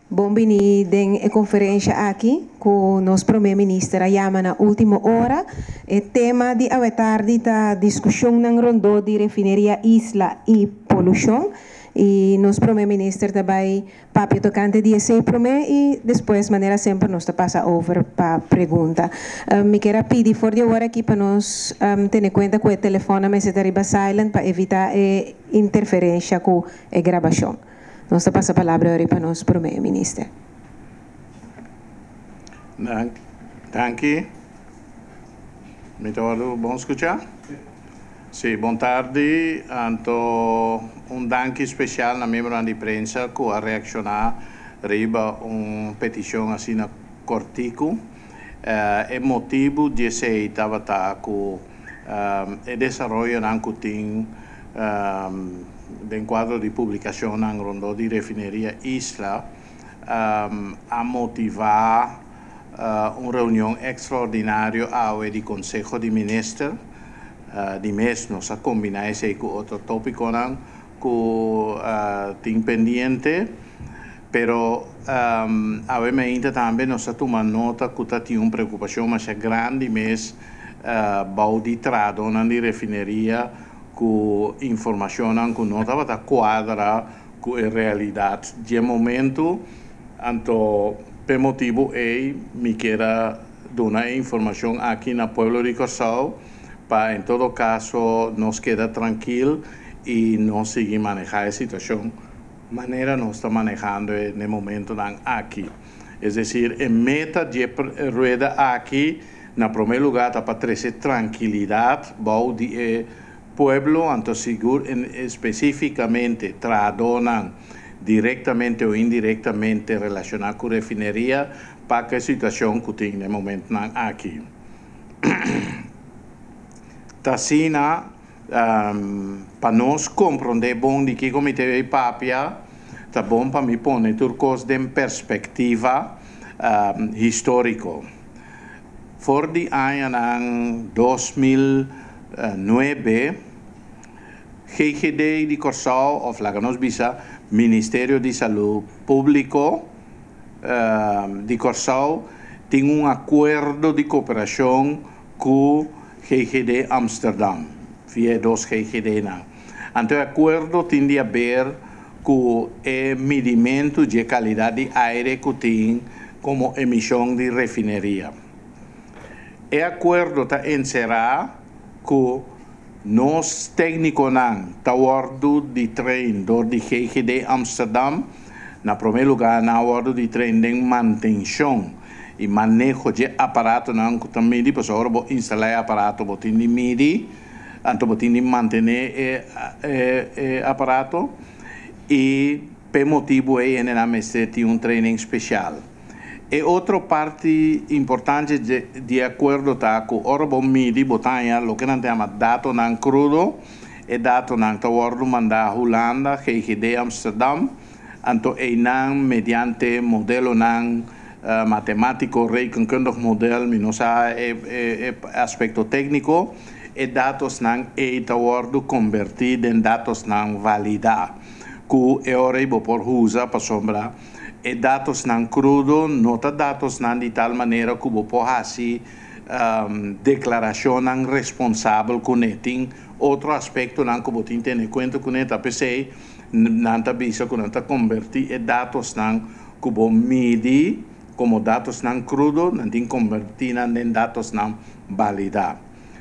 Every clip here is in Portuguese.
Bom venir em conferência aqui com o nosso primeiro-ministro Ayama na última hora. O tema de hoje tarde da discussão na rondo de refineria Isla e poluição. E nosso primeiro-ministro também papi tocante de esse problema e depois, maneira sempre, nós passa over para pergunta. Me quero pedir for de hora aqui para nós ter em conta que o telefone me está riba silent para evitar interferência com a gravação. Nós passa a palavra agora para nós primeiro-ministro. Danke. Me torno bom escutar? Sim, boa tarde. Então, danke especial na membro de imprensa que a reaccionar riba petição assim na cortico. É motivo de se estava com o desenvolvimento não tem de quadro de publicação na rondo de refineria Isla a motivar uma reunião extraordinária ao de Conselho de Ministros de mês nós a combinar esse com outro tópico que tem pendiente, pero obviamente também nós tomamos nota que tem uma preocupação mais grande mês de trado na refineria com informação que não estava quadra com a realidade de momento. Então, por motivo me quero dar informação aqui na Pueblo de Corsao para, em todo caso, nos queda tranquilo e nós seguir manejar a situação maneira nós estamos manejando no momento aqui. É decir, a meta de rueda aqui, na primeiro lugar, para trazer tranquilidade, de pueblo, então seguro especificamente tradonan diretamente ou indiretamente relacionado com a refineria para que a situação que tem no momento aqui. Tassina, para nós compreender bom de que comitê de papia, tá bom para me pôr turcos de perspectiva histórico. For de ano 2009, GGD de Corsao, of Laganos Bisa, Ministério de Saúde Público de Corsao, tem acordo de cooperação com GGD Amsterdam, via dos GGD. Então, o acordo tem a ver com o medimento de qualidade de ar que tem como emissão de refineria. O acordo está encerrado com nós técnicos na bordo de trem do GGD Amsterdam, na primeiro lugar na bordo de trem de manutenção e manejo de aparato não que também depois agora vou instalar aparato vou ter de medir, então vou ter de manter aparato e por motivo é na mestre tem training especial. E outra parte importante de acordo tá com o orbo midi botanya lo que não tem dato nan crudo e dato nan taward manda Holanda GGD Amsterdam anto e nan mediante modelo nan matemático rekenkundig model minosa aspecto técnico e datos nan e taward convertido em datos nan valida ku e ora ibo por usa para sombra e dados não crudo, nota dados não de tal maneira que você pode declaração não responsável com ele. Outro aspecto não que você tem em conta com ele, apesar não está bisa que não está convertir e dados não que você mede como dados não crudo, não tem convertir em datos não valida.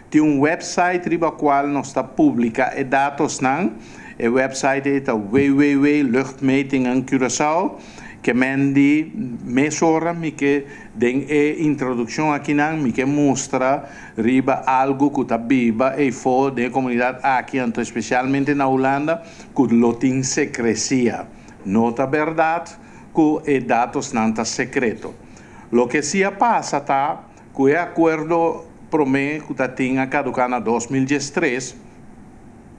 Tem website riba qual não está publica e dados não, e website é www.luchtmetingen Curaçao que mendi mesora mi que den introdução aqui não mi que mostra riba algo que tá viva e for de comunidade aqui então especialmente na Holanda que lo tem secrecia nota verdade que dados não tá secreto lo que se passa tá que é acordo promê que tá tinha caducar na 2013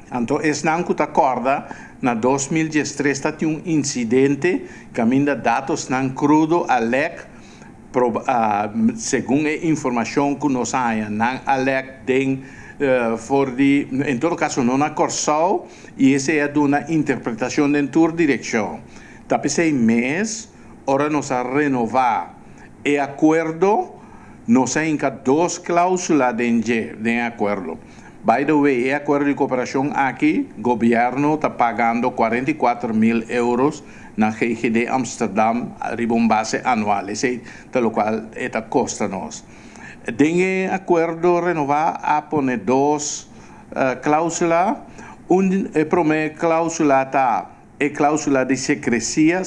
então es não que tá acorda na 2013 tinha incidente que ainda dados não crudo a LEC segundo a informação que nós temos, não alertem em todo caso, não há corso, e essa é uma interpretação de tua direção. Tapi 6 meses, ora nós a renovar o acordo, nós temos 2 cláusulas de acordo. By the way, o acordo de cooperação aqui, o governo está pagando 44 mil euros na GGD Amsterdam, ribom base anual, esse é o qual custa nós. Tem acordo renovar a poner 2 cláusulas. Primeira cláusula está a cláusula de secrecia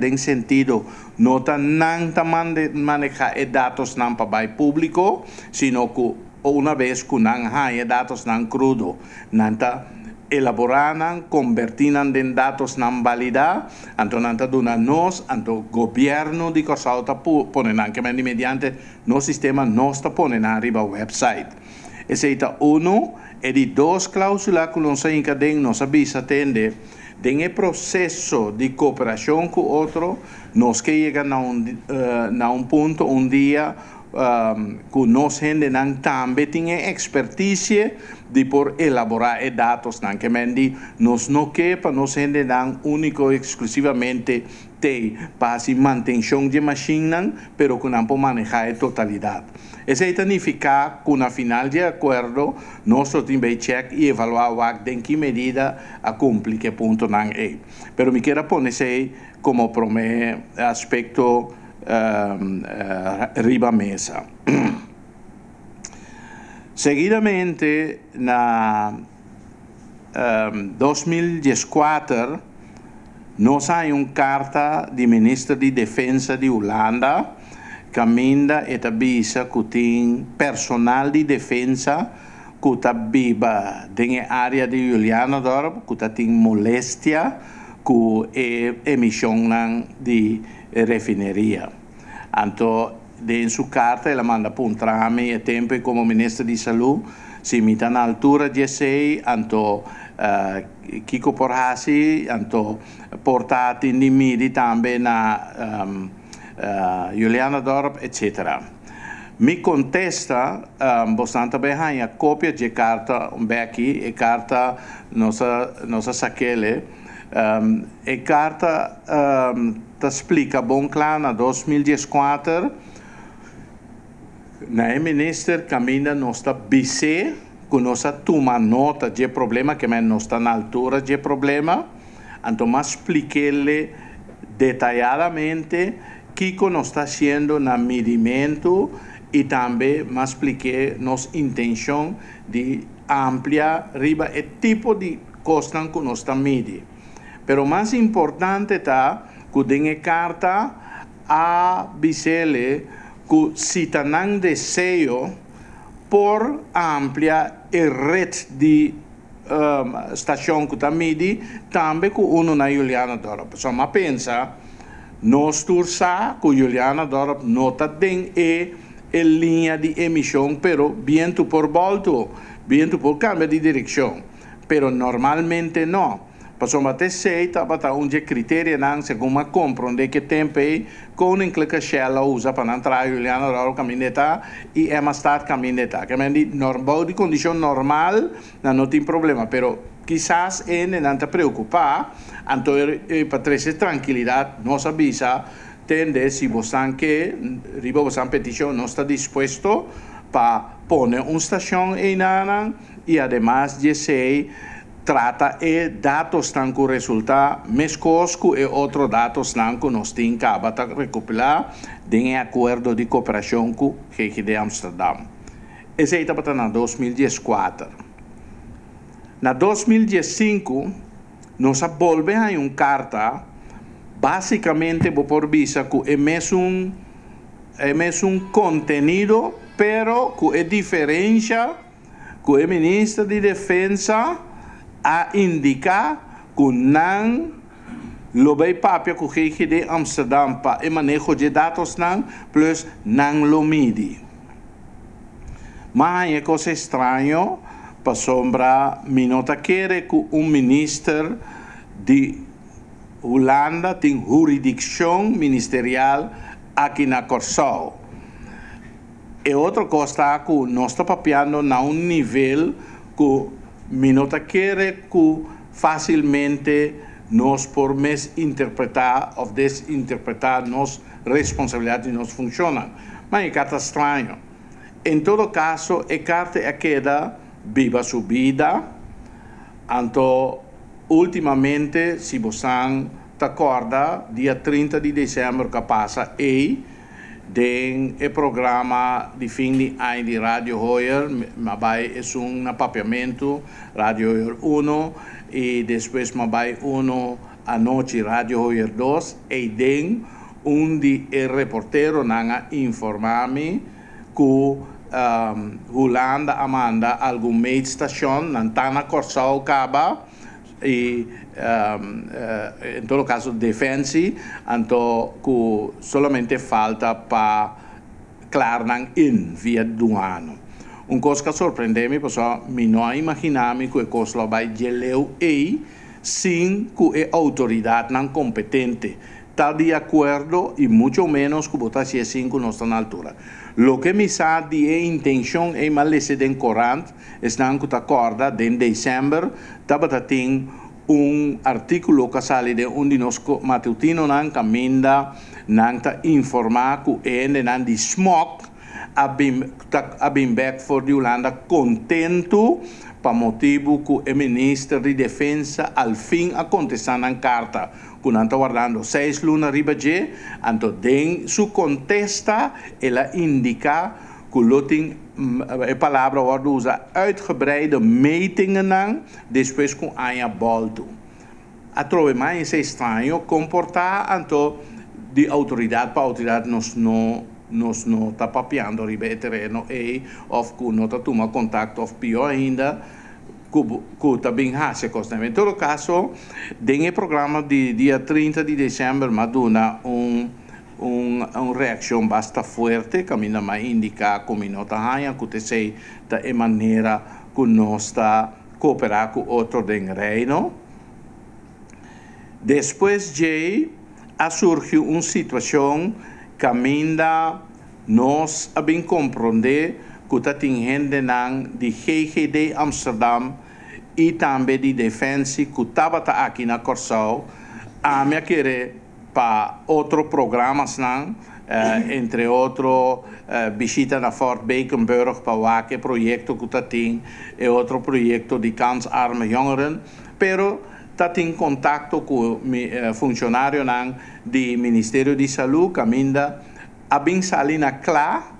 em sentido não está manejar dados não para o público, sino que uma vez que não há dados não crudo, não está elaborando, convertindo em dados não válidos, então não está dando nós, então o governo de Corsal está ponendo, que mediante no sistema nós está ponendo arriba o website. Esse é um, e de 2 cláusulas que nós encademos, nós avisa atender, tem o processo de cooperação com o outro, nós que chegamos a ponto, dia, que nós também tem expertise de por elaborar dados, que nós não quer para nós único exclusivamente para a manutenção de máquina, pero que não pode manejar a totalidade. Isso significa que na final de acordo, nós temos que check e evaluar em que medida a cumprir que ponto não é. Pero me quero poner como primeiro aspecto riba mesa. Seguidamente, na 2014, nós temos uma carta do ministro de Defesa de Holanda, que ainda avisa que tem personal de defesa que está viva na área de Julianadorp, que tem moléstia, que é emissão de refineria. Então, em sua carta, ela manda para trame e tempo como ministro de Saúde, se está na altura de sei, então Kiko Porhasi, então portati di midi também na Julianadorp, etc. Me contesta bastante bem a cópia de carta aqui, a carta nossa saquele, a carta explica bem claro na 2014 na ministro caminha nossa BC que nós toma nota de problema que não está na altura de problema, então expliquei detalhadamente que nós está fazendo no medimento e também expliquei nossa intenção de ampliar riba o tipo de custo que nós está medindo. Pero mais importante está que tem carta a Bicele que se não desejo por ampliar a rede de estação que está medindo, também que uno na Julianadorp. Só mas pensa, nós tursa que Julianadorp não tem a linha de emissão, pero viento por volta, viento por cambio de direção. Pero normalmente não. Passou até seita, para um critério não, segundo uma compra, onde que tempo é, com um clique Shell usa para entrar Juliana Doro caminheta e é mais tarde caminheta. Que me normal de condição normal, não tem problema, pero quizás não te preocupa, então para trazer tranquilidade, nos avisa, tende se você que riba você petição não está disposto para poner uma estação em Nana e además de ser trata e dados tan que resulta mescosco e outros dados tan que nós temos que recopilar de acordo de cooperação com GGD Amsterdam. Esse está para 2014. Na 2015, nós volvemos a uma carta, basicamente por visa que é mesmo conteúdo, pero que é diferença que o ministro de Defesa a indicar que não lo papel que o GGD Amsterdam para o manejo de dados não, plus não lo mide. Mas é coisa estranha, para sombra, me nota que ministro de Holanda tem jurisdição ministerial aqui na Corsol. E outra coisa está que nós estamos papiando na nível que não quer que facilmente nós podemos interpretar ou desinterpretar nossa responsabilidade e nossa função. Mas é carta estranho. Em todo caso, a carta é queda viva sua vida. Então, ultimamente, se você acorda, dia 30 de dezembro que passa, tem o programa de fim de ano de Rádio Hoyer, mas é um papiamento, Rádio Hoyer 1, e depois vai à noite, Rádio Hoyer 2, e tem de reportero nanga informar-me que Holanda Amanda algum meio station na Corsol Caba e em todo caso defensi então que solamente falta para clarnar in via do ano. Coisa que surpreende-me, porque eu não imaginava que a coisa vai geleu sem que a autoridade não competente está de acordo e muito menos que botar se assim que não está na altura. Lo que me sabe de intenção é mais de corante, estão que acorda em dezembro, estava tem artículo que sale de de nós matutino não caminha, não está informar que é não de smog, a bem back for de Holanda contento para motivo que o ministro de Defesa al fim aconteceu na carta que não está guardando 6 lunas riba de, então den su contesta ela indica que loting a palavra wordt usa uitgebreide metingen aan, depois com a bolto. A trove mais é estranho comportar então de autoridade para autoridade nos não está papiando riba o terreno e of que não está tomando contato of pior ainda que está bem rápido costa. Em todo caso, tem o programa de dia 30 de dezembro maduna uma reação bastante forte que me dá indicar como não está ganha que te sei da maneira que nós está cooperar com outro do reino. Depois de surgiu uma situação que me dá nós a bem compreender que está tendo de GGD Amsterdam e também de Defensa que estava aqui na Corsol a me querer para outros programas, entre outros, visita na Fort Bakenburg para o projeto que está tem, e outro projeto de kansarme jongeren, pero está em contato com funcionário do Ministério de Saúde, que ainda a bem salina claro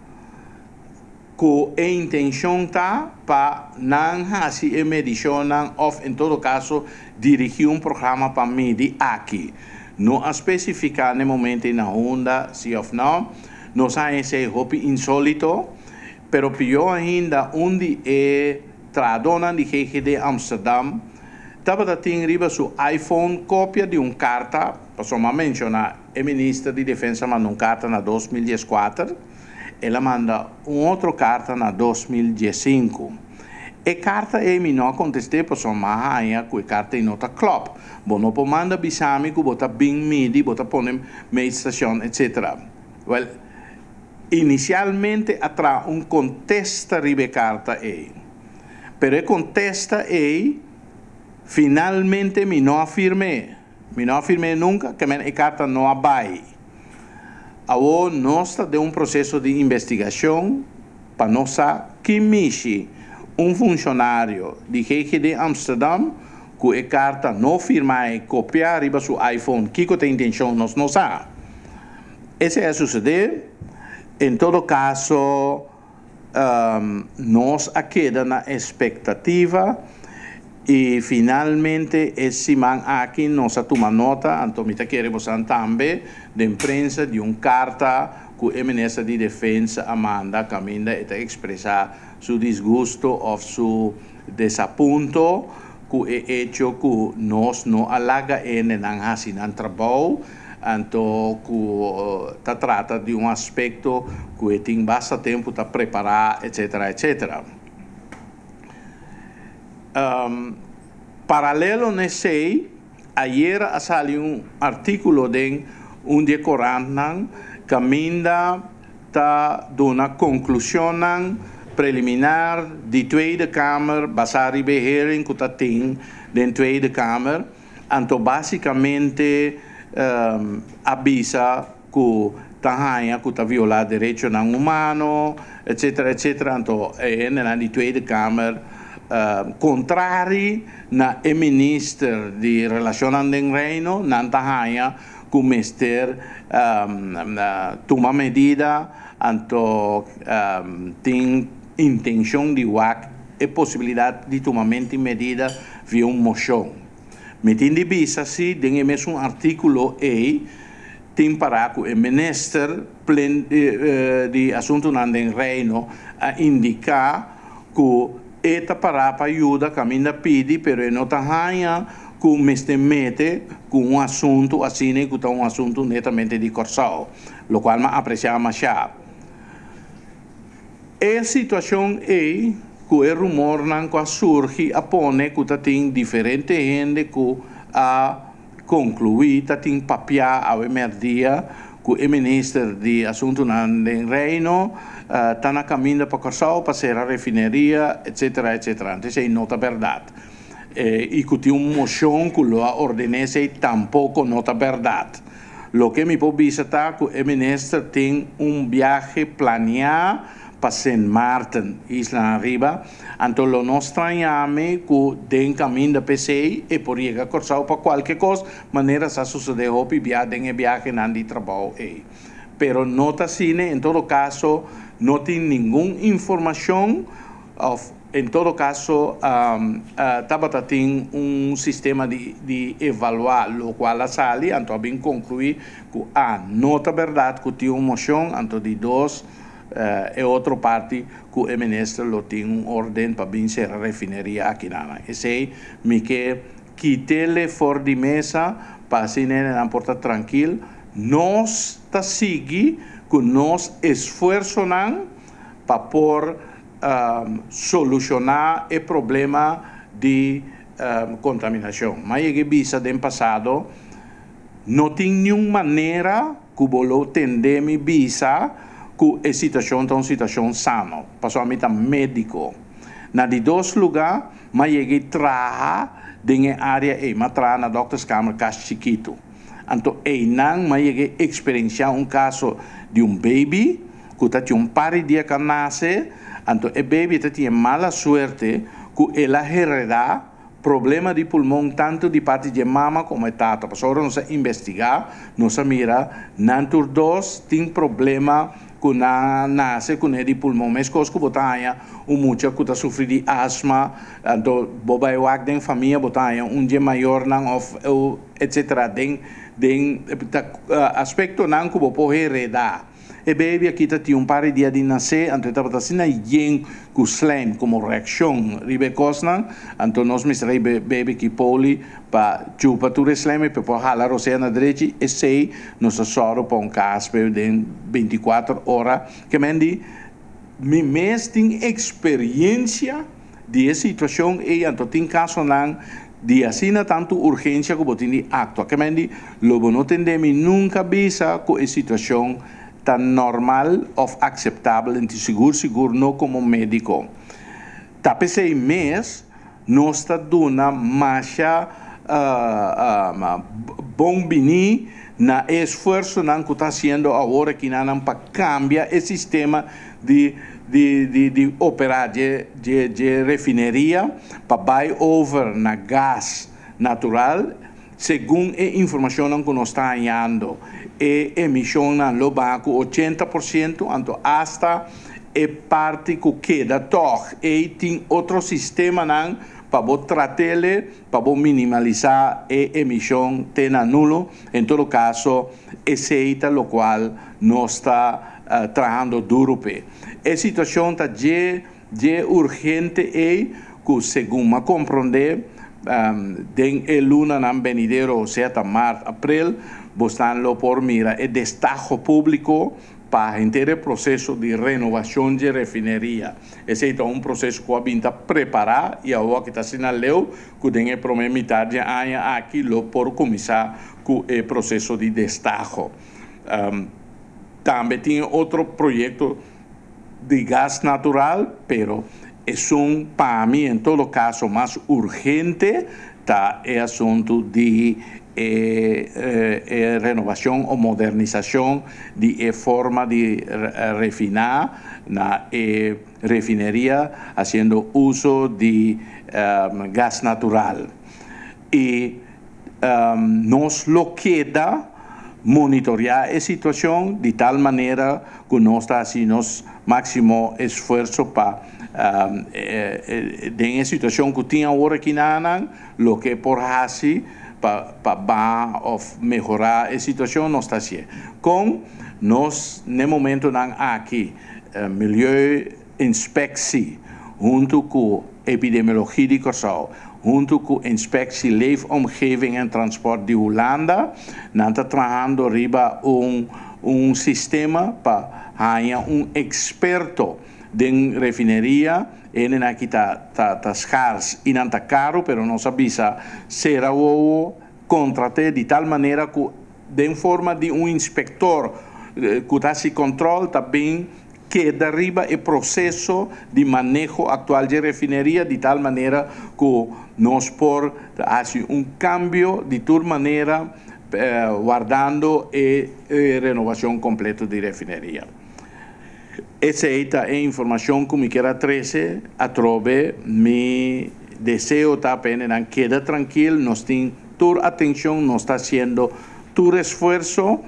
que a intenção está para não fazer a medição ou, em todo caso, dirigir programa para medir aqui. Não especificar no momento na onda, se ou não, não sabe se é insólito, pero pior ainda, onde é tradona de GGD Amsterdam, estava tendo riba seu iPhone cópia de uma carta, para mencionar, o ministro de Defesa mandou uma carta na 2014, ela manda outra carta na 2015. E carta não contestei para sua mãe que a carta não está claro. Bom, não pode mandar bisami que bota bem midi, bota pôr meia estação, etc. Well, inicialmente atra contesta ribe carta pero contesta finalmente não afirmei nunca que a carta não abai. Agora nós está de processo de investigação para nós saber que mexe funcionário de GGD Amsterdam que a carta não firma e copiar riba seu iPhone, que tem intenção nós não sabemos. Esse é suceder. Em todo caso, nós queda na expectativa e finalmente esse man aqui nós toma nota, então me queremos também da imprensa de uma carta que o ministro de Defesa Amanda Caminda está expressar seu desgosto ou seu desaponto com o hecho que nós não alaga não fazemos trabalho, então que trata de aspecto que tem bastante tempo para preparar, etc, etc. Paralelo nesse, ayer saliu artículo de decorante caminda ta dona conclusão preliminar de Tweede Kamer, basari beheering que ta tem de Tweede Kamer, então basicamente avisa que tahaya que ta viola direito não humano, etc, etc. Então na Tweede Kamer contrário na minister de relações com o reino, não tahaya que o minister toma medida, então tem intenção de WAC e possibilidade de tomar medida via uma moção. Metendo visa se tem mesmo artículo E tem para que o minister de assunto no reino a indicar que esta para ajuda caminha pede, pero não está que o mete com um assunto assim que é um assunto netamente de corsal, o qual me apreciamos já. A situação é que o rumor não surge apone que tem diferente gente que a concluir, tem papel ao dia que o ministro de assunto no reino está na caminho para corsal, para ser a refineria, etc, etc. Então, é nota verdade. E que tem uma moção que lo ordenese tampouco nota verdade. Lo que me pode visitar que o ministro tem viaje planeado para Saint Martin, Isla Arriba, então lo nós estranhamos que tem caminho da PC e por chegar corsal para qualquer coisa, maneira se suceder hopi viaje não de trabalho. Pero nota assim, em todo caso, não tem nenhuma informação em todo caso, Tabata tem sistema de evaluar o qual a sali, então bem concluir que nota verdade que tem uma moção, então de dois, e outra parte que o ministro tem ordem para bem ser a refineria aqui na. Esse me que quitele fora de mesa para assim não porta tranquilo, nós está seguir que nós esforço para por solucionar o problema de contaminação. Mas eu visa do passado, não tem nenhuma maneira que vou atender minha visa que a situação é uma situação sana. Passou a mim médico. Na de dois lugares, mas eu trabalho na área mas trabalho na Doctors Kamer caso chiquito. Então, mas eu experienciar caso de baby que tinha par de dias que nasce. Então, o bebê tinha mala sorte que ela hereda problema de pulmão tanto de parte de mama como de tata. Por isso, nós investigar, nós mira, nantur dos tem problema que nasce com de pulmão. Mas coisa que botanha, muita que está sofrendo de asma, então, bobai wak den família botanha, dia maior não etc. Den aspecto não que pode heredar. E baby aqui tinha par de dias de nascer, então estava assim aí com slime como reação ribe cosnan, então nós misturei baby que poli para chupa tudo slime para halar o céu na direita e sei nós só para caspe de 24 horas que mendi me mês tem experiência de situação e então tem caso não de assim tanto urgência que botin de acto que mendi logo não tendemi nunca visa com a situação tan normal ou aceitável, então seguro não como médico. Tapi sei mês, nós está dando mais bom bini na esforço que está sendo agora que não para cambiar o sistema de operar de refineria para buy over na gás natural, segundo a informação que nós está ganhando. E emissão no banco 80%, então hasta a parte que queda toch e tem outro sistema para tratar para minimalizar a emissão tena nulo, em todo caso aceita o qual nós está trabalhando duro pe. A situação está de urgente e que segundo compreender den luna nan venidero, o sea, março, abril, buscando por mira el destajo público para entender o processo de renovação de refineria. Esse é um processo que a gente preparar e agora que está sendo leu, que tem a primeira metade de ano aqui por começar com o processo de destajo. También tiene otro proyecto de gas natural, pero es para mí, en todo caso, más urgente, está el asunto de renovación o modernización de forma de refinar la refinería haciendo uso de gas natural. Y nos lo queda monitorear la situación de tal manera que nos está haciendo máximo esfuerzo para en la situación que tiene ahora aquí lo que por así para mejorar la situación nos está haciendo. Con nos en el momento aquí milieu inspectie junto con epidemiologie de Curaçao junto con inspectie leefomgeving en transport de Holanda, nós estamos trabalhando arriba sistema para experto de refinería, ele aqui está escasso e não está caro, pero não avisa será o contrate de tal maneira que de forma de inspector que se controle também que derriba el proceso de manejo actual de refinería de tal manera que nos por hacer un cambio de tal manera guardando renovación completa de refinería. Esa es la información que me quiera 13 a través mi deseo también queda tranquilo, nos tiene tu atención, nos está haciendo tu esfuerzo,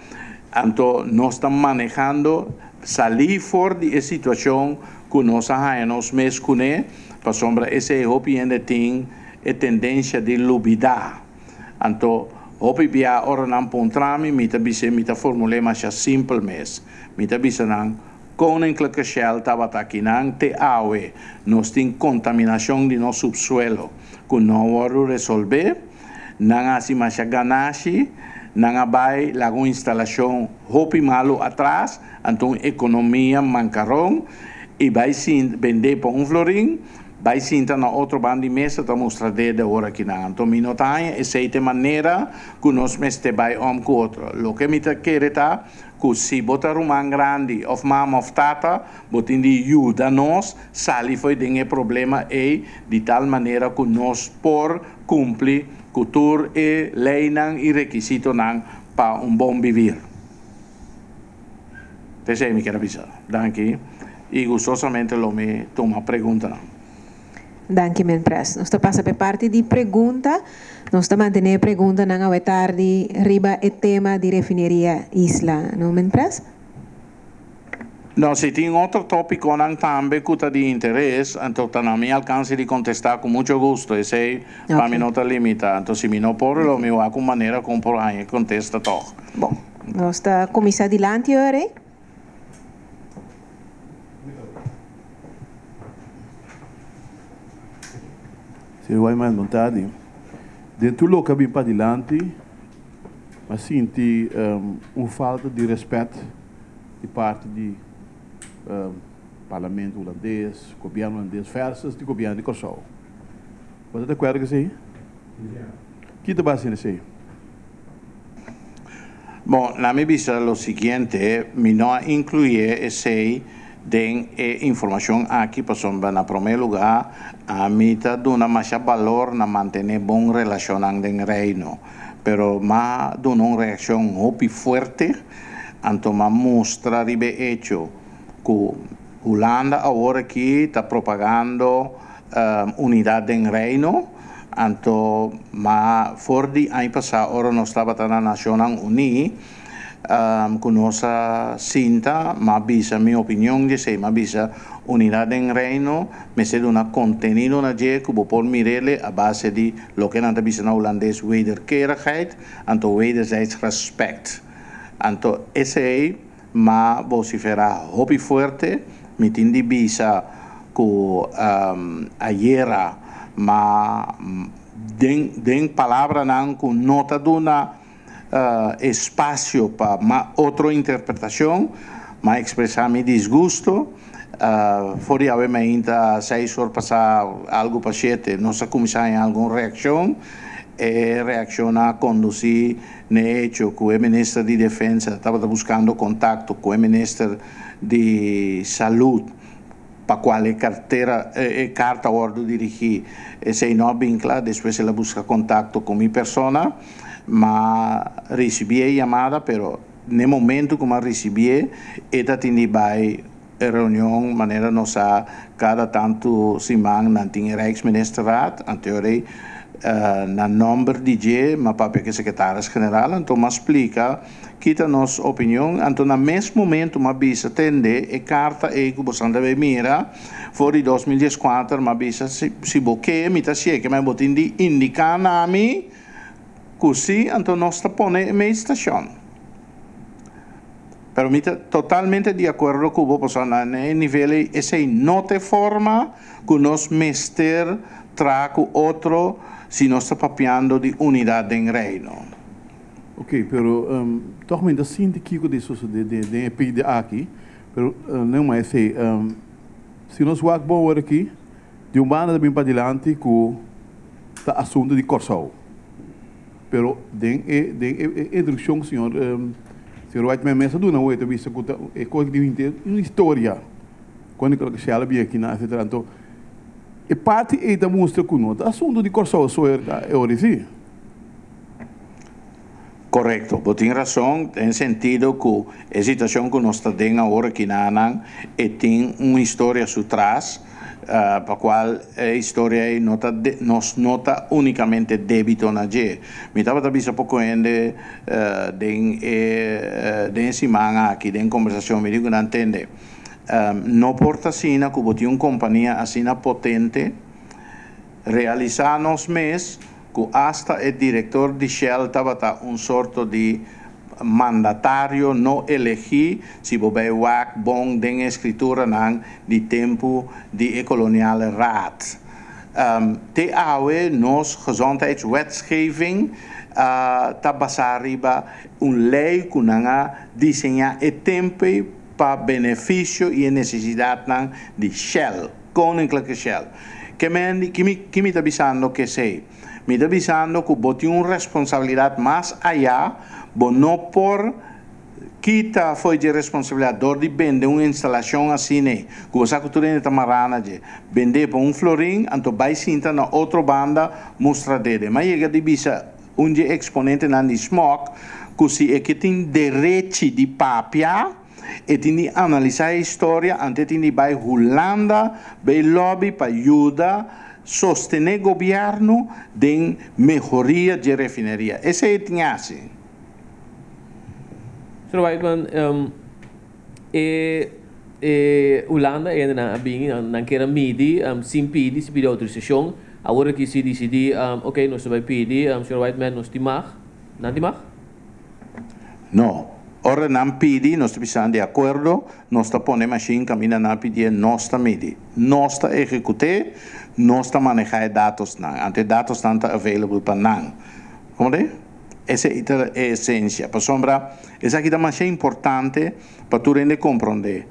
entonces nos están manejando salir fuera de la situación que nos hemos mescune, para sombra ese opinión de tiene tendencia de olvidar. Entonces, hopi bia ahora não encontramos, mita formule mais simples mes. Mita bisa nang koninklijke shell tabataki nang te awe, nos tem contaminação de nosso subsuelo, que não vamos resolver, nang assim mais ganashi, nang abai lago instalação hopi malo atrás, então economia mancarão e vai sim vender por florim. Vai sentar na outro bando de mesa para mostrar de hora aqui na então minotanha essa é a maneira que nós meste vai com outro lo que me quer tá que se botar grande of mama of tata botin de ajuda nós sali foi de problema é de tal maneira que nós por cumprir cultura e lei e requisito para bom viver. Essa me quero avisar. Danke e gostosamente lo me toma pergunta. Dank je, men pres. Nós estamos passando para parte de pergunta. Nós estamos mantendo a pergunta na tarde riba o tema de refineria Isla. Não, men pres? Não, se tem outro tópico também que está de interesse, então está na minha alcance de contestar com muito gosto. Esse é para mim não está limitado. Então, se me não pode, eu me vou com maneira como por aí contesta todo. Bom, nós estamos começando adiante, ore? Se vai mais vontade. Dentro do que vem para adiante, mas sinto falta de respeito de parte do parlamento holandês, governo holandês, versus do governo de Curaçao. Você está de acordo com isso aí? O que está passando isso aí? Bom, na minha visão, o seguinte, me não incluir esse de informação aqui, para na primeiro lugar, a mim está dando mais valor na manter bom relação com o reino, pero mas dando uma reação muito forte, então mostra o hecho que Holanda agora aqui está propagando unidade do reino, então mas fora de ano passado, agora nós estava na Nações Unidas. Com nossa cinta, mas bisa minha opinião de ser, mas bisa unidade em reino, mas é uma contenido na je que vou por mirele a base de lo que nanta bisa na holandês wederkerigheid, então wederzijds respect. Então esse é, mas vocifera hobby forte, me tindi bisa que ayer, mas den palavra não com nota duna espaço para outra interpretação, mas expressar meu desgosto. Fora haver ainda 6 horas passar algo para 7, nós começamos em alguma reação reaciona a conduzir no hecho que o ministro de Defesa estava buscando contato com o ministro de Saúde para qual carta ordem dirigir se não vincula, depois ela busca contato com minha persona, mas recebi a chamada, pero no momento que eu recebi, ela tinha vai reunião, maneira nossa cada tanto semana não tinha Rijksministerraad, em teoria na número de dia, mas para que secretário-geral, então me explica, quita nossa opinião, então no mesmo momento, me avisa atender a carta que você deve mirar, fora de 2014, me avisa se bloqueia, me está cheio, mas vou indicar na mim, così, então nós está pondo a minha estação. Pero mi totalmente de acuerdo con vos, a nivel esa nota forma que nos mester trago otro si no está papiando de unidad en reino. Ok, pero toch me sinto que isso de pedir aqui, pero não mais sei, se nós vamos bom aqui, de banda bem para diante com o assunto de Corsol. Pero den introdução, senhor Senhor White, mas essa duna oito vista é coisa de uma história. Quando eu se ela bem aqui na etc. Então, é parte e da mostra que nós assunto de Corsol só é origem. Correto, você tem razão, em sentido que a situação que nós estamos agora aqui na Anang tem uma história por trás, para a qual a história nos nota unicamente débito na G. Me estava a pouco ainda de semana aqui, de conversação, me digo, não entende. Não porta assim, que você tem uma companhia assim potente, realizar nos meses, que hasta o diretor de Shell estava sorto de mandatário não eleger se você vai bom de escritura de tempo de koloniale raad. Te oude nos gezondheidswetgeving está basada lei que desenha o tempo para benefício e necessidade de Shell, koninklijke Shell. Que me está avisando que sei? Me está avisando que você tem uma responsabilidade mais allá, não por quita foi de responsabilidade de vender uma instalação assim, que você cultura em Tamarana, vender para florim, então vai sentar na outra banda, mostra dele. Mas chega de visa um exponente na smoke, que se é que tem direito de papia, e tem de analisar a história, antes tem de vai Holanda, vai lobby para ajudar sostener o governo de melhoria de refineria. Esse é o assim. Sr. Whiteman, Holanda ainda não quer medir, sem pedir autorização. Agora que se decidir, ok, nós vamos pedir, Sr. Whiteman, nós timar, não timar? Não. Ora não pedir, nós estamos de acordo, nós estamos pondo a machine caminha na pedir, nós estamos medir. Nós estamos executar, nós estamos manejar dados, ante dados não estão available para não. Como é? Essa é a essência. Para sombra, essa aqui é importante para tu compreender.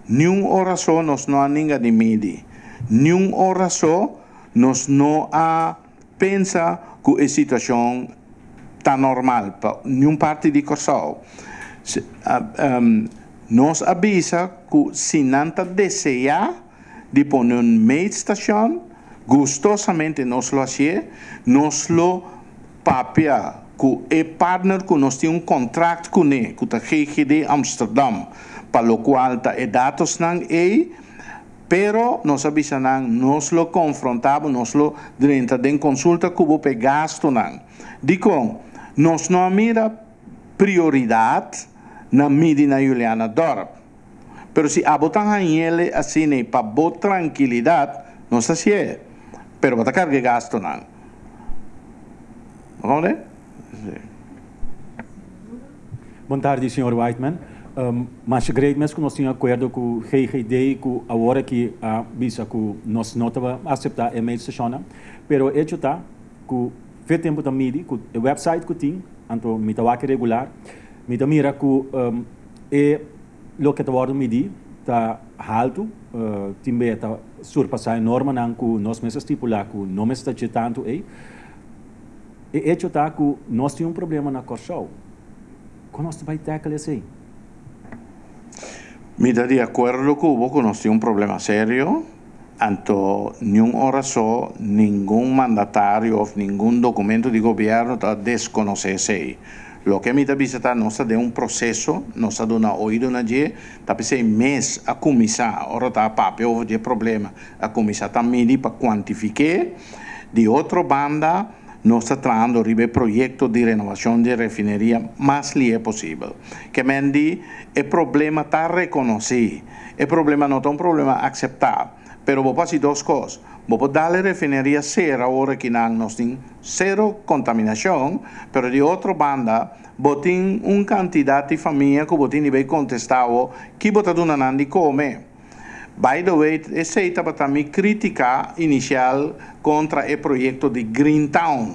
Nenhuma oração nós não há ninguém de medir. Nenhuma oração nós não há pensa que a situação está normal para nenhuma parte de Corsol. Nos avisa que se não deseja de pôr uma meia estação, gostosamente nós lo hacemos, nós lo papia que é partner que nós temos contrato com ele, que é GGD Amsterdam, para o qual está dados não é, pero nós avisamos, nós lo confrontamos, nós lo dentro de consulta que vou pegar gasto não. Digo, nós não mira prioridade na Medina Juliana Dorp. Pero se abotan a ele assim para boa tranquilidade, não sei se é. Pero bota carga gasto não. Vamos ver? Boa tarde, Sr. Whiteman. Mas creio mesmo que nós temos acordo com o GGD, que agora que a visa que nós não estava aceitar a meia sessão, pero hecho está que fez tempo da mídia, que o website que tem, então me está regular, me está mira que é o que está agora medir está alto, também está surpassar a norma não que nós mesmos estipular que não está tanto aí. E hecho tá que nós temos problema na Corsol. Como nós vai tackle isso aí? Mi da de acuerdo con vos que nos tiene un problema serio, anto ningún hora so, ningún mandatario o ningún documento de gobierno está desconocerse. Lo que mi da visita no está de un proceso, no está de una oído na je, está pensando mes a comisar, ora está papel de problema, a comisar también para cuantificar. De otra banda, nos está trayendo ribe proyecto de renovación de refinería más libre posible. Que mendi, el problema está reconocido, el problema no es un problema aceptado, pero vos pasas dos cosas. Vos darle refinería cero ahora que nos tiene cero contaminación, pero de otra banda, vos tiene una cantidad de familias que vos tiene contestado que vos está dando de comer. By the way, essa estava também crítica inicial contra o projeto de Greentown.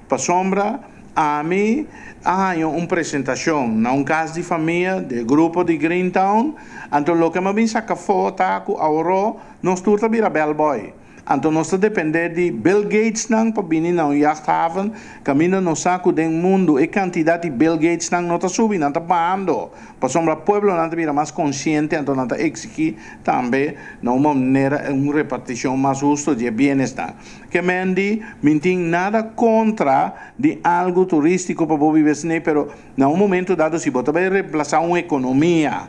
Para sombra, a mim, há uma apresentação, num caso de família, do grupo de Greentown, então, o que me vem sacar foto, agora, nós tudo vira bellboy. Então, nós dependemos de Bill Gates para vir na Yachthaven, caminho no saco do mundo, e quantidade de Bill Gates não está subindo, não está bajando. Para sombra, o povo não está mais consciente, então não está exigir também, de uma maneira, uma repartição mais justa de bem-estar. Que mendi, não tem nada contra de algo turístico para viver assim, mas, em momento dado, se você vai reemplazar uma economia,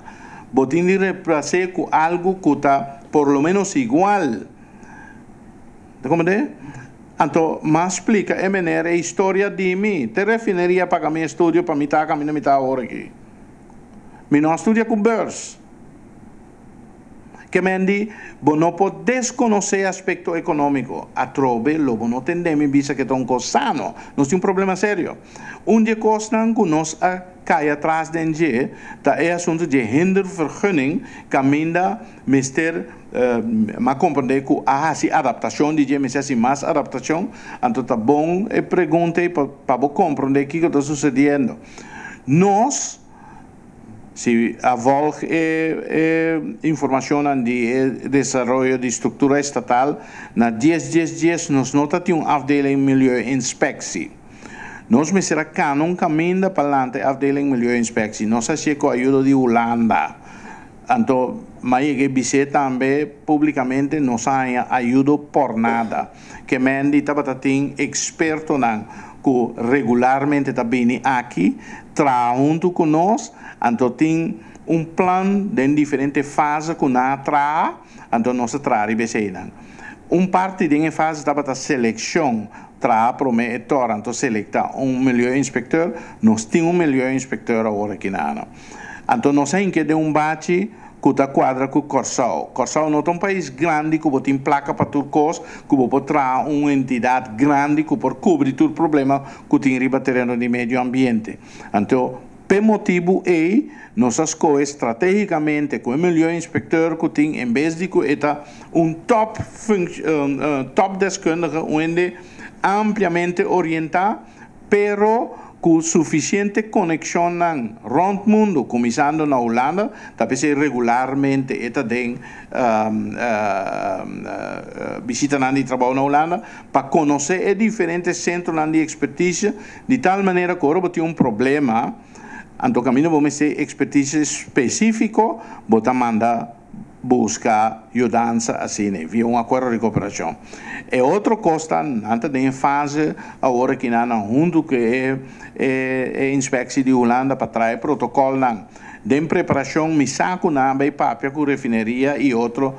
você tem que reemplazar com algo que está, por lo menos, igual. Compreende? Então, mas explica, é maneira, a história de mim. Te refineria para meu estudo, para mim estar caminhando, a hora aqui. Eu não estudo com Beurs. Que mendi, você não pode desconhecer o aspecto econômico. A trobe, você não entendemos, visa que é um coisa sano. Nós temos um problema sério. Onde costam que nós cai atrás de NG, é assunto de hindervergunning, caminha, mister, mas compreender que há essa adaptação, de mas essa mais adaptação, então tá bom, e pergunta para compreender o que está sucedendo. Nós, se a volg informação de desenvolvimento de estrutura estatal, na 10 nós não temos uma afdeling milieu inspectie. Nós me será canon caminho para adelante a afdeling milieu inspectie. Nós achamos com a ajuda de Holanda. Então, mas que você também publicamente nos ajuda por nada. Que mendi estava tendo experto que regularmente está vindo aqui, junto com nós, então tem plano de diferentes fases que nós traz, então nós traz parte de fase estava a seleção, prometor, então selecta melhor inspector, nós temos melhor inspector agora aqui na. Então nós temos que de bate que está quadra com Corsol. Corsol não é um país grande que tem placa para tudo coisa, que pode trazer uma entidade grande que pode cobrir todo o problema que tem riba terreno de meio ambiente. Então, por motivo nós escolhemos estrategicamente com o melhor inspector que tem, em vez de que está top deskundige, onde ampliamente orientado, pero com suficiente conexão rond o mundo, começando na Holanda, talvez regularmente tem visita de trabalho na Holanda, para conhecer diferentes centros de expertise, de tal maneira que agora tem problema, então caminho vamos ter expertise específico, você manda buscar ajudança assim, via acordo de cooperação. E outra coisa, antes da fase, agora que não junto que é inspeção de Holanda para trazer protocolo de preparação, me saco na papel com refineria e outra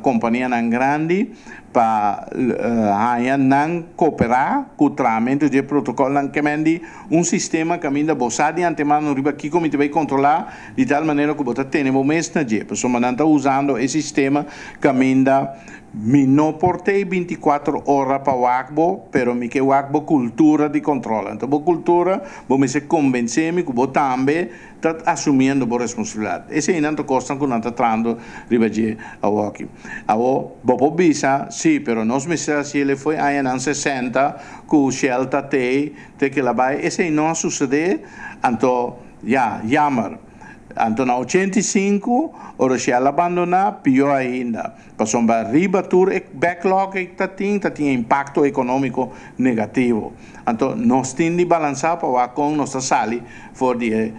companhia grande para cooperar com o tratamento de protocolo que mande sistema que ainda você de antemano riba aqui como vai controlar de tal maneira que você tem o mês na dia, pessoa não está usando esse sistema que ainda me não portei 24 horas para o WACBO, pero me que o WACBO cultura de controle. Então, a cultura, vou se convencer-me que você também está assumindo a responsabilidade. Esse é o custo que nós estamos tratando de aqui. Agora, você bisa, sim, pero nós me se ele foi aí em 60, que o Shell está que lá vai, esse não sucede, então, jammer. Então, na 85, ora se ela abandonar, pior ainda. Passou para ribatur o backlog que tinha impacto econômico negativo. Então, nós temos de balançar para com nossa sali for de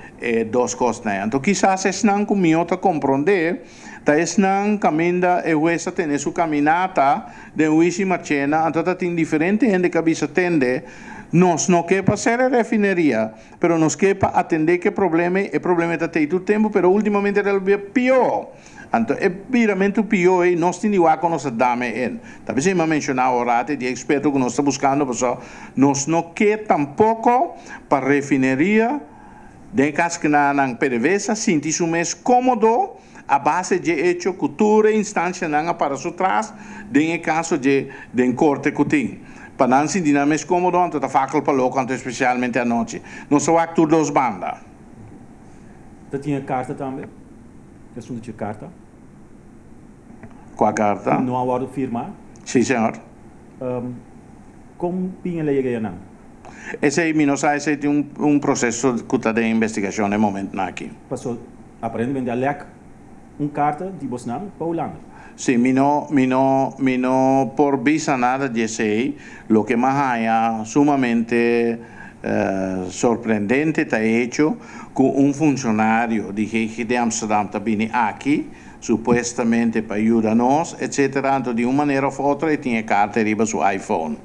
duas coisas. Então, quizás é não comigo a compreender, mas não caminha e essa tem sua caminhada de uisi marchena, então tem diferente gente que bisa tende. Nós não quer fazer a refineria, mas nós quer atender que problema está todo o tempo, mas ultimamente ele é pior. Então, é realmente pior e nós temos que com nossa dama. Talvez eu mencionar orate de experto que nós estamos buscando, mas nós não quer tampouco para a refineria, de caso que na PDVSA, sentir-se mais cômodo, a base de hecho, cultura, instância, não para o trás, de caso de corte que tem. Para não se sentir mais cômodo, então está fácil para logo, especialmente à noite. Nós só actuamos duas bandas. Você tinha carta também? Você tinha carta? Qual carta? Não há hora de firmar? Sim, senhor. Como pinha lei que não? Esse aí, esse é um processo de investigação no momento aqui. Passou, aparentemente, a LEC, carta de Bosnã para a Holanda. Sim, por visa nada de ese, lo que más haya sumamente sorprendente está hecho con un funcionario de GG de Amsterdam también aquí, supuestamente para ayudarnos, etc. Entonces, de una manera u otra, tiene carta arriba su iPhone.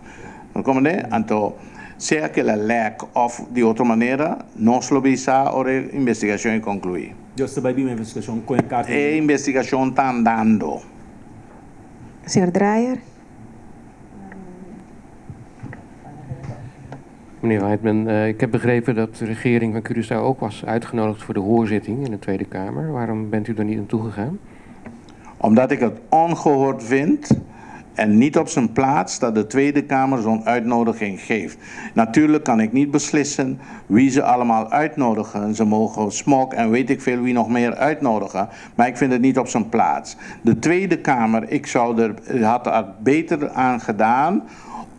¿Comprende? Entonces, sea que la lack of de otra manera, nos lo visa o la investigación concluye. Yo estoy viendo una investigación con carta. La investigación está andando. Senhor Dreyer. Meneer Weidman, ik heb begrepen dat de regering van Curaçao ook was uitgenodigd voor de hoorzitting in de Tweede Kamer. Waarom bent u er niet naartoe gegaan? Omdat ik het ongehoord vind en niet op zijn plaats dat de Tweede Kamer zo'n uitnodiging geeft. Natuurlijk kan ik niet beslissen wie ze allemaal uitnodigen. Ze mogen Smok en weet ik veel wie nog meer uitnodigen. Maar ik vind het niet op zijn plaats. De Tweede Kamer, had er beter aan gedaan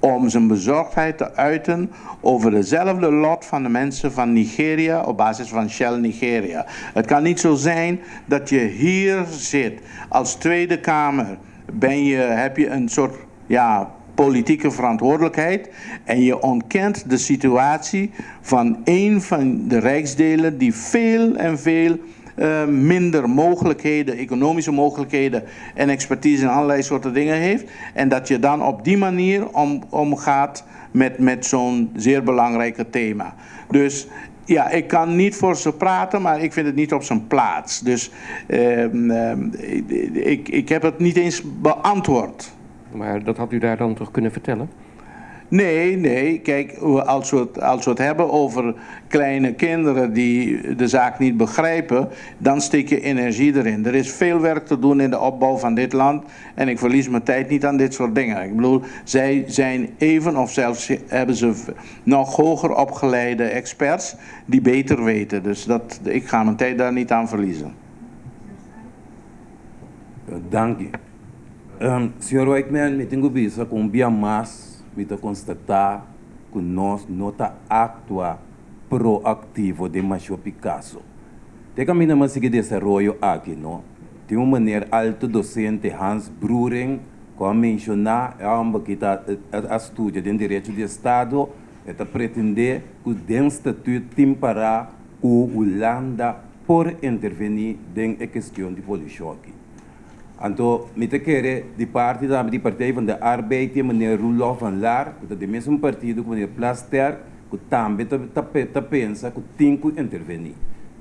om zijn bezorgdheid te uiten over dezelfde lot van de mensen van Nigeria op basis van Shell Nigeria. Het kan niet zo zijn dat je hier zit als Tweede Kamer. Heb je een soort politieke verantwoordelijkheid en je ontkent de situatie van een van de rijksdelen die veel en veel minder mogelijkheden, economische mogelijkheden en expertise en allerlei soorten dingen heeft. En dat je dan op die manier omgaat met zo'n zeer belangrijk thema. Dus ja, ik kan niet voor ze praten, maar ik vind het niet op zijn plaats. Dus ik heb het niet eens beantwoord. Maar dat had u daar dan toch kunnen vertellen? Nee. Kijk, als we het hebben over kleine kinderen die de zaak niet begrijpen, dan steek je energie erin. Er is veel werk te doen in de opbouw van dit land en ik verlies mijn tijd niet aan dit soort dingen. Ik bedoel, zij zijn even of zelfs hebben ze nog hoger opgeleide experts die beter weten. Dus ik ga mijn tijd daar niet aan verliezen. Dank je. Senhor Weidman, me tenho visto com bem mais. Me constatar que nós não está actuando proativo de Macho Picasso. Tem caminho a seguir desenvolvimento aqui, não? Tem uma maneira alto docente Hans Bruren, como mencionar, a estudo de direito de Estado, está pretender que o estatuto temporário que Holanda por intervenir em questão de polícia aqui. Então, me quer de parte da Partij van de Arbeid, de meneer Roelof van Laar, que é do mesmo partido que meneer Plaster, que também pensa que tem que intervenir.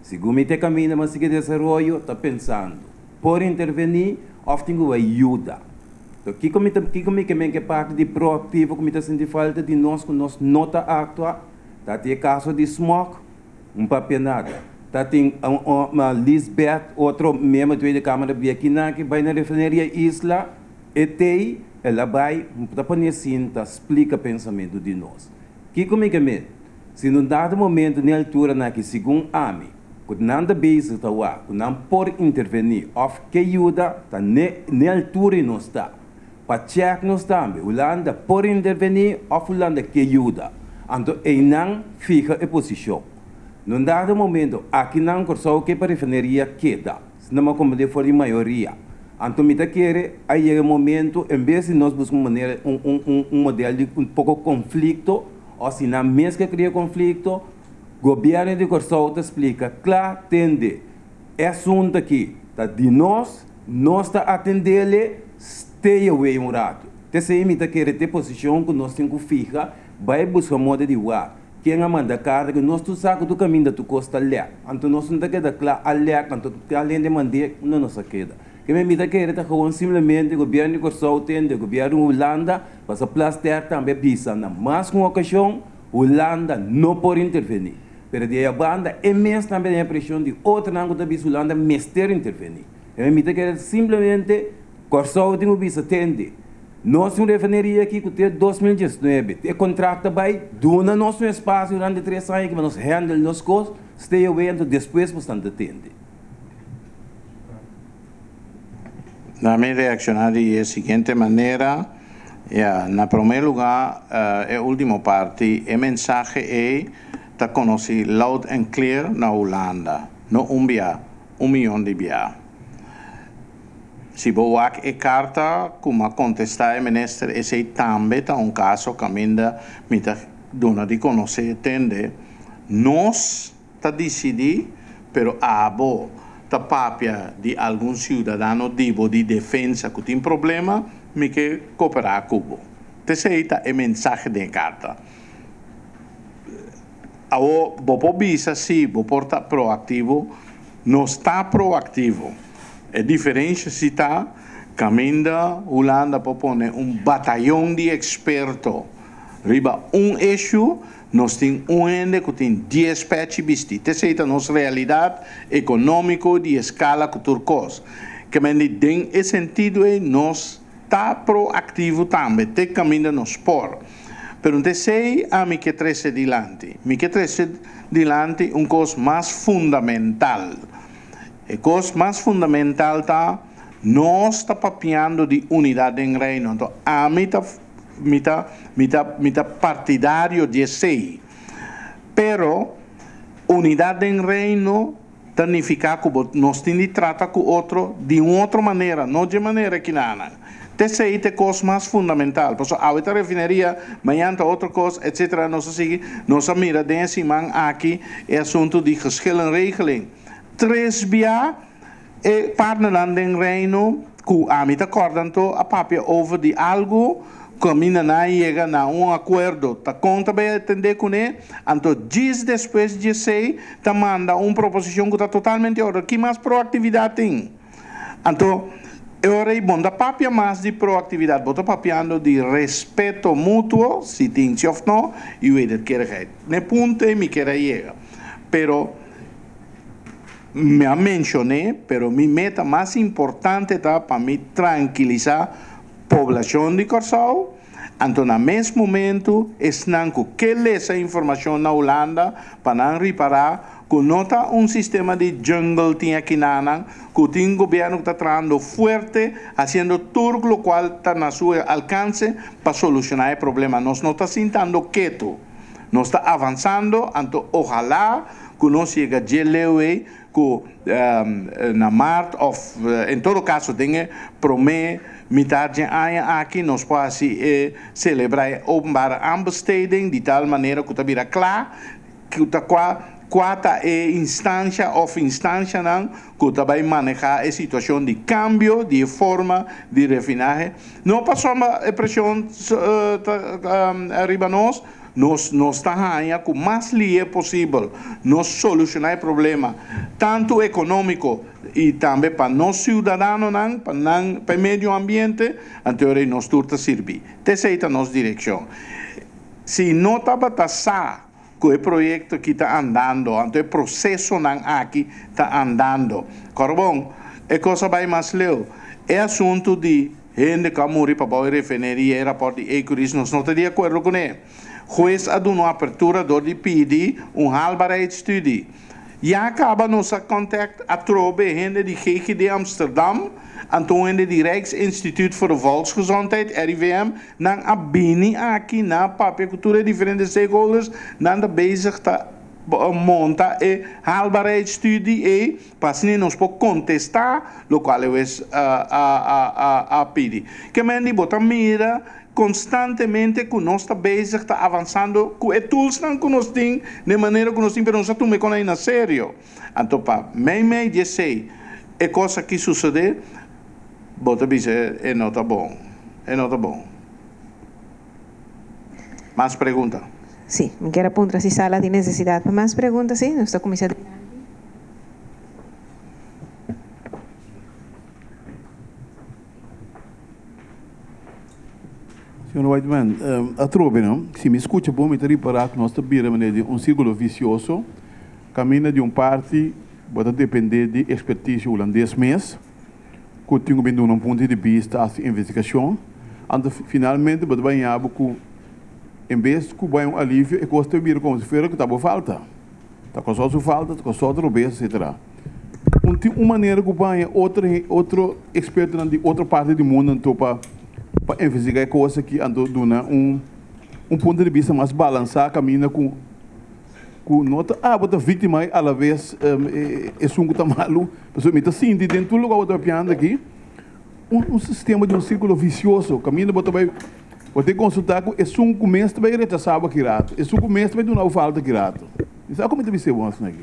Segundo me caminho, mas que desenvolvimento, está pensando, por intervenir, ou tem que ajuda. Então, que parte de proativo, que me sente falta de nós, que nós não está atuando, está tem caso de Smok, papel nada. Tá tem uma Lisbeth, outro membro da Tweede Câmara, que vai na refineria Isla, ela vai, para conhecer, explica o pensamento de nós. Que comigo é se num dado momento, na altura, segundo a mim, que não da base está lá, que não pode intervenir, ou que ajuda, está na altura não está. Para check nós também, Holanda pode intervenir, ou Holanda que ajuda. Então, não fica a posição. Num dado momento, aqui não Corsau que para refineria queda, se não como de for de maioria. Então, me quer, aí é o momento, em vez de nós buscarmos um modelo de um pouco conflito, ou se não mesmo que cria conflito, o governo de Corsau te explica, claro, entende, é assunto aqui, tá de nós está atendendo, stay away um rato. Se me quer ter posição que nós temos que ficar, vai buscar modo de ar. Quem a manda carga, que nós tu saco do caminho da tu costa lé. Então, nós não queda claro, alé, quando tu além de mandar, não nos queda. Que me mita quer tá com simplesmente o governo de Corsau tende, o governo de Holanda, passa plaster também pisa na mais com ocasião, Holanda não pode intervenir. Pero de a banda é mesmo também a pressão de outra não da bis Holanda mestre intervenir. Que me mita quer simplesmente Corsau tem o bis tende. Nós temos refineria aqui que tem 2019. É contrato vai dona nosso espaço durante 3 anos que nós handle nos coisas, stay away então depois bastante tende. Na minha reaccionar de seguinte maneira, na primeiro lugar, a última parte, a mensagem é está conhecido loud and clear na Holanda, no bia, 1 milhão de bia. Se boa a carta, como contestar o ministro, esse também está caso que ainda me dona de conhecer, entende? Nós está decidido, pero abo ta papia de algum cidadão tipo de defesa que tem problema, me que cooperar com o Terceira é mensagem de carta. Ao bopo bisa se bopo está proativo, não está proativo. É diferente se está caminhando, Holanda propõe batalhão de expertos. Riba eixo, nós temos ende que tem 10 patches. Terceira, nossa realidade econômica de escala que turcos. Que tem esse sentido, nós está proativo também, tem caminho nos por. Pero terceiro, a mim que trece dilante. Me que trece dilante coisa mais fundamental. A coisa mais fundamental está, nós está papiando de unidade em reino. Então, a mim está partidário de sei. Pero, unidade em reino, significa que nós temos de tratar com o outro de outra maneira, não de maneira que não. Terceira é a coisa mais fundamental. Por isso, a outra refineria, amanhã outra coisa, etc. Nós mira desse man aqui, é assunto de geschillen regeling. 3 via é partnerland em reino, que a mim está acordando a papel over de algo, caminha na chega na acordo, tá conta bem atender com ele, então dias depois de sei, tá manda proposição que está totalmente outra, que mais proatividade tem. Então, eu rei bom da papia mais de proatividade, bota papiando de respeito mútuo, se tem se ou não, e o ele quer que ne ponto me quer chega. Pero me mencionei, pero mi meta mais importante tá para me tranquilizar a população de Corsau. Então, no mesmo momento, estão que essa informação na Holanda para não reparar que não está sistema de jungle tinha aqui na que tem governo que está trabalhando forte, fazendo tudo o qual está na sua alcance para solucionar o problema. Nós não está sentando quieto, nós está avançando, então, ojalá que nós chegue a Geleway, que na Marte, em todo caso, tenha promete metade aqui, nós podemos celebrar openbare aanbesteding, de tal maneira que está vira claro, que está quarta instância não, que está vai manejar a situação de cambio, de forma de refinagem. Não passou a pressão arriba nós está aí com o mais livre possível, nós solucionar o problema, tanto econômico e também para nós cidadãos, para o meio ambiente, então nós turta servir. Terceira nossa direção. Se não estava taxar com o projeto que está andando, então o processo aqui está andando. Corbão, é coisa vai mais leu. É assunto de gente que morre para a refineria e rapporto de ecorismo, nós não estamos de acordo com ele. Juez a uma apertura door die PD haalbaarheidsstudie. Ja, acaba nossa contact a trobe hende die GGD Amsterdam, en toen hende die Rijksinstituut voor de Volksgezondheid, RIVM, nan abini aqui na papia cultura diferentes stakeholders, nan da bezig ta monta e haalbaarheidsstudie e pasni nos po contestar lo qual es a pidi. Que men di bota mira constantemente que nós está bezig, está avançando com os tools que nós temos, de maneira que nós temos, mas nós estamos com ele na sério. Então, para mim, eu sei, é coisa que sucede, bota dizer, é não tá bom. É não tá bom. Mais pergunta? Sí, me quiero apuntar si sala de necesidad para más preguntas, sí, nuestra comisión. Senhor Whiteman, a trobe, não? Se me escuta bom, me teria reparar que nós estamos de um círculo vicioso, caminha de parte, pode depender de expertise holandês mesmo, que tenho bem um ponto de vista a investigação, e finalmente pode banhar com em vez de cubar um alívio, é custa vir como se fosse que estava falta. Está com só falta, está com só outra vez, etc. Uma maneira que banha outro experto de outra parte do mundo então para investigar coisas que andou dando um ponto de vista mais balançado, caminha com nota bota vítima à vez é um que está malu, pessoa me está assim dentro do lugar outra piando aqui um sistema de um círculo vicioso, caminha bota vai vou ter que consultar com esse começo vai retrasar aqui rato, esse começo vai dar falta aqui rato. Isso é como deve ser bom assim aqui.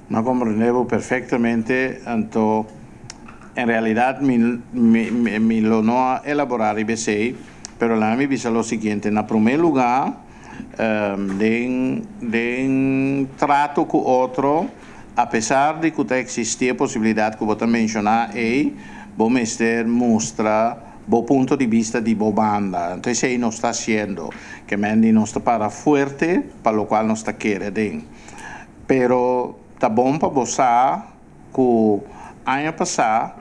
Não compreendo perfeitamente, então en realidad mi lo no elaborar IBC, pero la mi dice lo siguiente, en primer lugar, de trato con otro, a pesar de que existia posibilidad que você mencionar, vamos mostrar o ponto de vista de boa banda. Então, isso aí não está sendo, que Mandy não está para forte, para o qual não está querendo. Pero, tá bom para você que ano passado,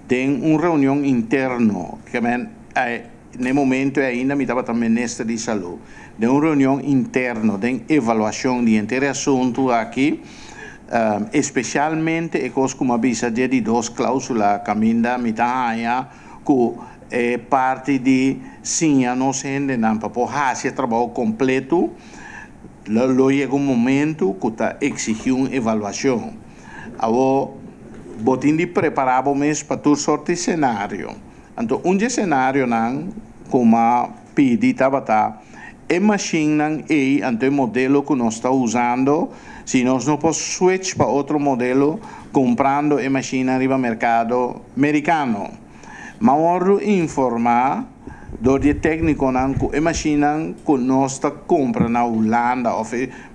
tem uma reunião interna, que no momento ainda me estava também ministro de saúde, de uma reunião interna, de avaliação de inteiro assunto aqui, especialmente, como avisa de duas cláusulas, caminda, mitad, que é parte de sim, a não se não para fazer trabalho completo, lo chega momento que está exigindo uma avaliação. Agora, botin de preparar mesmo para toda sorte de cenário. Então, cenário não, como pedi tabata, é machine então o modelo que nós estamos usando, se nós não podemos switch para outro modelo, comprando a machine no mercado americano. Mas eu informar do técnico que a machine que nós compramos na Holanda, ou a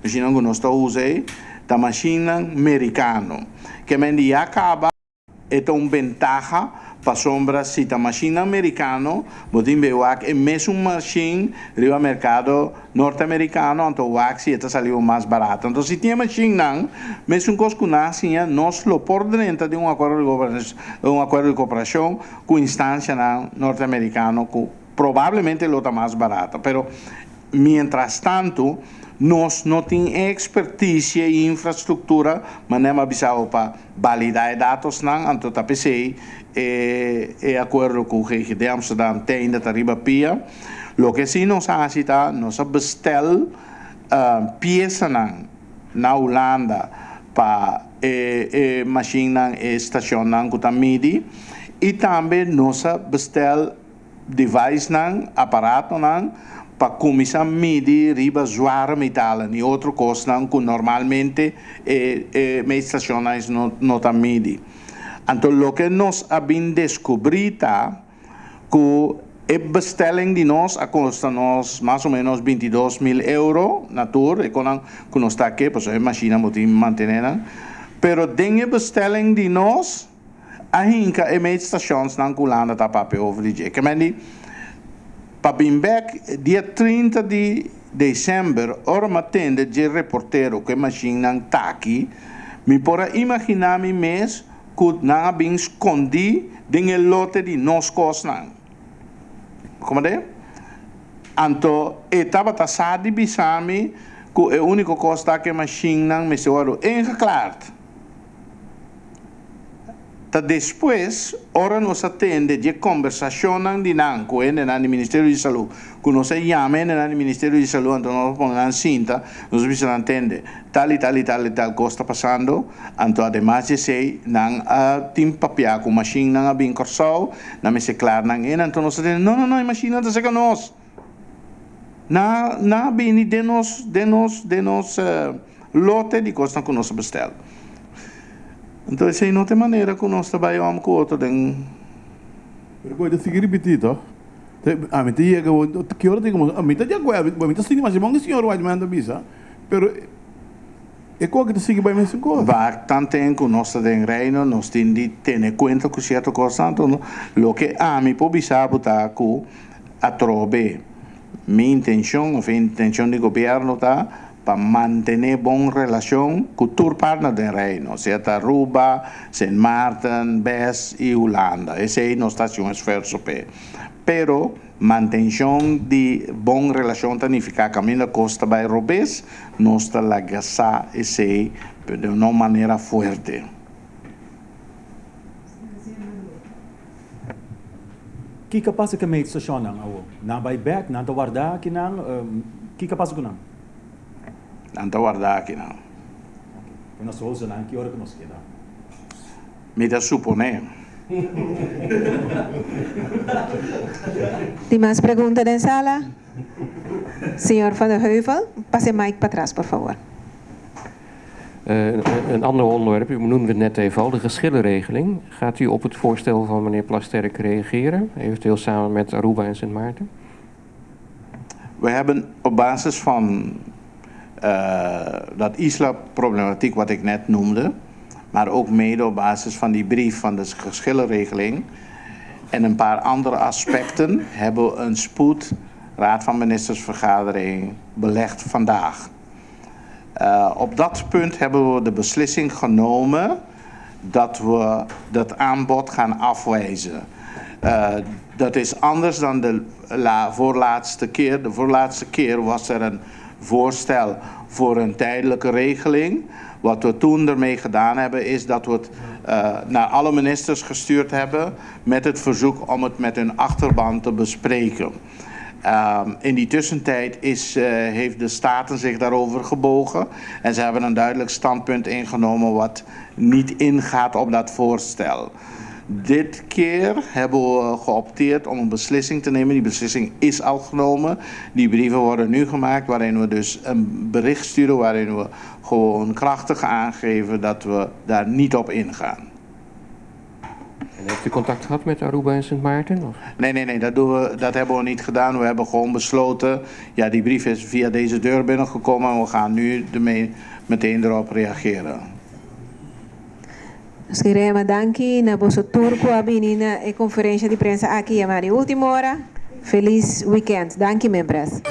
machine que nós usamos, é a machine americana. Que me acaba é uma vantagem para sombra se a machine americana, pode ver que é mesmo machine no mercado norte-americano, então o axi está saindo mais barato. Então se tem machine não, mesmo coisa que nós lo por dentro de um acordo de cooperação com instância norte-americana que provavelmente lo está mais barato, pero mientras tanto nós não temos expertise e infraestrutura, mas não avisamos para validar dados, então a PC é acordo com o GIG de Amsterdam, tem da Tariba Pia. O que sim nós fazemos, nós bestel peças na Holanda para machine e estação que está MIDI, e também nós bestel device, aparato, para começar a medir riba zware metalen e outro coisa que normalmente a estação não está medir. Então, o que nós abrimos descobrir que a bestelling de nós custa nós mais ou menos 22.000 euros na tour, e quando nós está aqui, pois a máquina pode manter, pero den a bestelling de nós, ainda a estações na Holanda está papel over de dia. Para Bimbek, dia 30 de dezembro, hora matende de reportero que a máquina está aqui, me pode imaginar mesmo que não bem escondido em lote de nós costas. Como é? Então, estava taxado de bisami que a única coisa que a máquina me se olhou enreclaro. después, ahora nos atende de conversación de nanco en el Ministerio de Salud. Cuando se llamen en el Ministerio de Salud, entonces nos pongan cinta, nos dicen atende tal y tal y tal y tal cosa está pasando, entonces además de ser, nan a tim papia con machine nan a bien corsao, na me se clar nan en, entonces nos atende, no, imagina te seca nos. Na bini denos lote de costa que nos bestel. Então, essa é outra maneira que nós trabalhamos com o outro. Pero pode seguir repetindo. A mim tinha que hora tem como a mim tá de acordo, a mim tá sentindo mais bom que o senhor vai mandar bisa. Pero é qual que te sigue bem mesmo coisa. Vai tanto tempo que nós estamos em reino, nós temos de ter conta com certa coisa, então o que a mim pode bisa botar com a trobe. Minha intenção, ou a intenção do governo tá para manter boa relação com todos os partners do reino, ou seja, Aruba, Sint Maarten, BES e Holanda. Esse é nosso esforço. Pero manutenção de boa relação significa que a minha costa vai robes, nós estamos a gastar esse de uma maneira forte. Que capaz que me station nang na buyback na tawarda kinang que capaz ko nang Não está guardado aqui, não. nós só usamos que hora que nós queda Me dá suponer. Tem mais perguntas na sala? Senhor Van der Heuvel, passe o mic para trás, por favor. Een ander onderwerp, u noemde het net even al, de geschillenregeling. Gaat u op het voorstel van meneer Plasterk reageren, eventueel samen met Aruba en Sint Maarten? We hebben op basis van dat isla-problematiek wat ik net noemde, maar ook mede op basis van die brief van de geschillenregeling en een paar andere aspecten hebben we een Raad van Ministersvergadering belegd vandaag. Op dat punt hebben we de beslissing genomen dat we dat aanbod gaan afwijzen. Dat is anders dan de voorlaatste keer. De voorlaatste keer was er een voorstel voor een tijdelijke regeling. Wat we toen ermee gedaan hebben is dat we het naar alle ministers gestuurd hebben met het verzoek om het met hun achterban te bespreken. In die tussentijd heeft de Staten zich daarover gebogen en ze hebben een duidelijk standpunt ingenomen wat niet ingaat op dat voorstel. Dit keer hebben we geopteerd om een beslissing te nemen. Die beslissing is al genomen. Die brieven worden nu gemaakt waarin we dus een bericht sturen waarin we gewoon krachtig aangeven dat we daar niet op ingaan. En heeft u contact gehad met Aruba en Sint Maarten? Of? Nee, dat hebben we niet gedaan. We hebben gewoon besloten, ja, die brief is via deze deur binnengekomen en we gaan nu meteen erop reageren. Nós queremos danki na vosso turco abini na conferência de prensa aqui a última hora. Feliz weekend. Danke, membros.